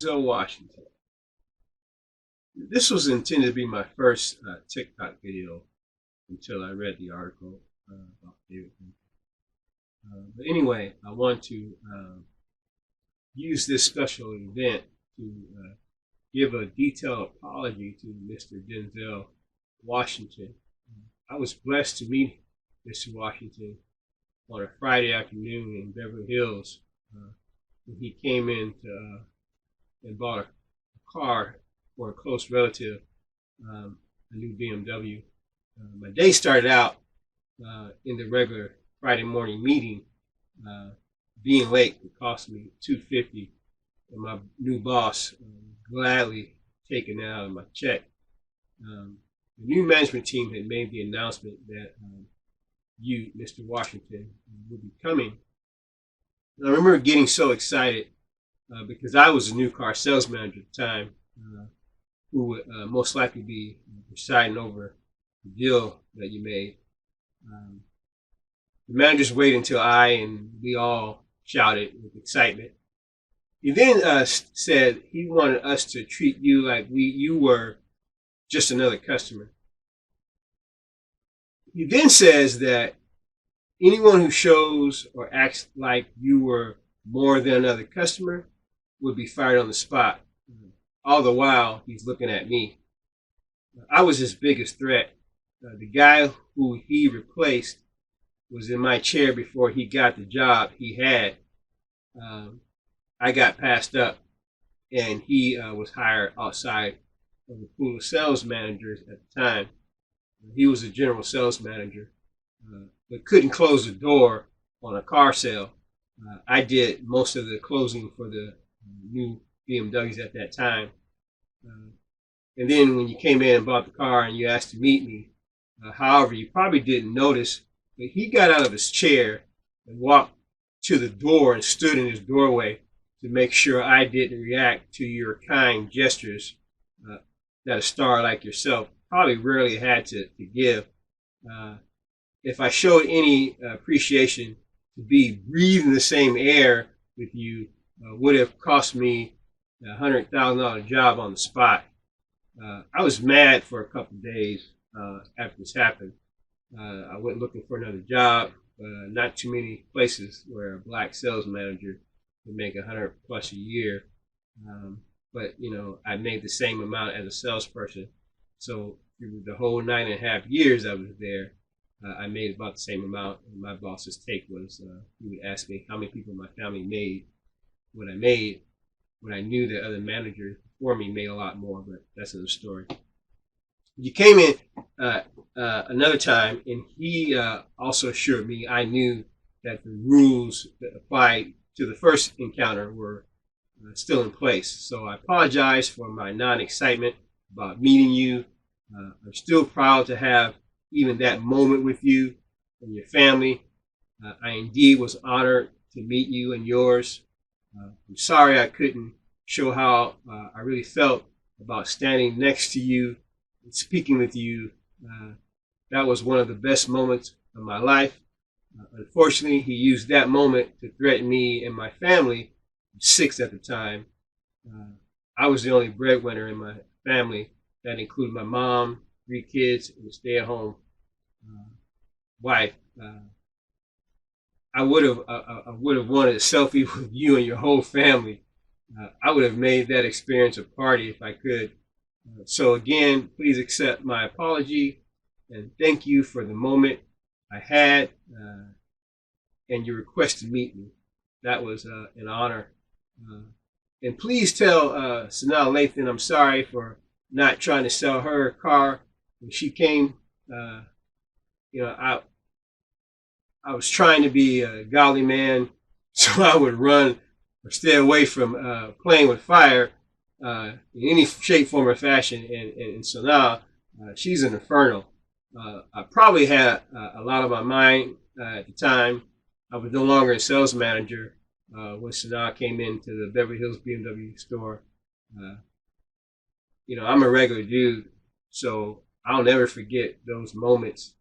Denzel Washington. This was intended to be my first TikTok video until I read the article about David. But anyway, I want to use this special event to give a detailed apology to Mr. Denzel Washington. I was blessed to meet Mr. Washington on a Friday afternoon in Beverly Hills when he came in to, and bought a car for a close relative, a new BMW. My day started out in the regular Friday morning meeting. Being late would cost me $250, and my new boss gladly taking it out of my check. The new management team had made the announcement that you, Mr. Washington, would be coming. And I remember getting so excited because I was a new car sales manager at the time, who would most likely be presiding over the deal that you made. The managers waited until we all shouted with excitement. He then said he wanted us to treat you like you were just another customer. He then says that anyone who shows or acts like you were more than another customer would be fired on the spot. All the while, he's looking at me. I was his biggest threat. The guy who he replaced was in my chair before he got the job he had. I got passed up, and he was hired outside of the pool of sales managers at the time. He was a general sales manager, but couldn't close the door on a car sale. I did most of the closing for the new BMWs at that time. And then when you came in and bought the car and you asked to meet me, however, you probably didn't notice, but he got out of his chair and walked to the door and stood in his doorway to make sure I didn't react to your kind gestures that a star like yourself probably rarely had to give. If I showed any appreciation, to be breathing the same air with you would have cost me a $100,000 job on the spot. I was mad for a couple of days after this happened. I went looking for another job. Not too many places where a black sales manager would make $100 plus a year. But you know, I made the same amount as a salesperson. So through the whole 9.5 years I was there, I made about the same amount. And my boss's take was, he would ask me how many people in my family made what I made, when I knew that other managers before me made a lot more. But that's another story. You came in another time, and he also assured me I knew that the rules that applied to the first encounter were still in place. So I apologize for my non-excitement about meeting you. I'm still proud to have even that moment with you and your family. I indeed was honored to meet you and yours. I'm sorry I couldn't show how I really felt about standing next to you and speaking with you. That was one of the best moments of my life. Unfortunately, he used that moment to threaten me and my family. 6 at the time. I was the only breadwinner in my family. That included my mom, 3 kids, and a stay-at-home wife. I would have wanted a selfie with you and your whole family. I would have made that experience a party if I could. So again, please accept my apology and thank you for the moment I had and your request to meet me. That was an honor. And please tell Sanaa Lathan I'm sorry for not trying to sell her a car when she came. You know, I was trying to be a godly man, so I would run or stay away from playing with fire in any shape, form, or fashion. And Sanaa, she's an inferno. I probably had a lot on my mind at the time. I was no longer a sales manager when Sanaa came into the Beverly Hills BMW store. You know, I'm a regular dude, so I'll never forget those moments,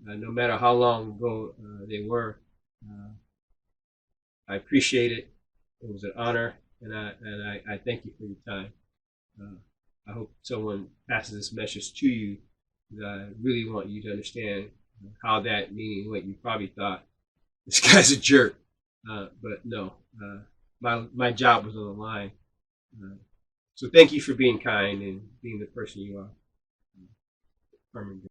no matter how long ago they were. I appreciate it. It was an honor. I thank you for your time. I hope someone passes this message to you. That I really want you to understand how that, meaning what you probably thought, this guy's a jerk. But no, my job was on the line. So thank you for being kind and being the person you are.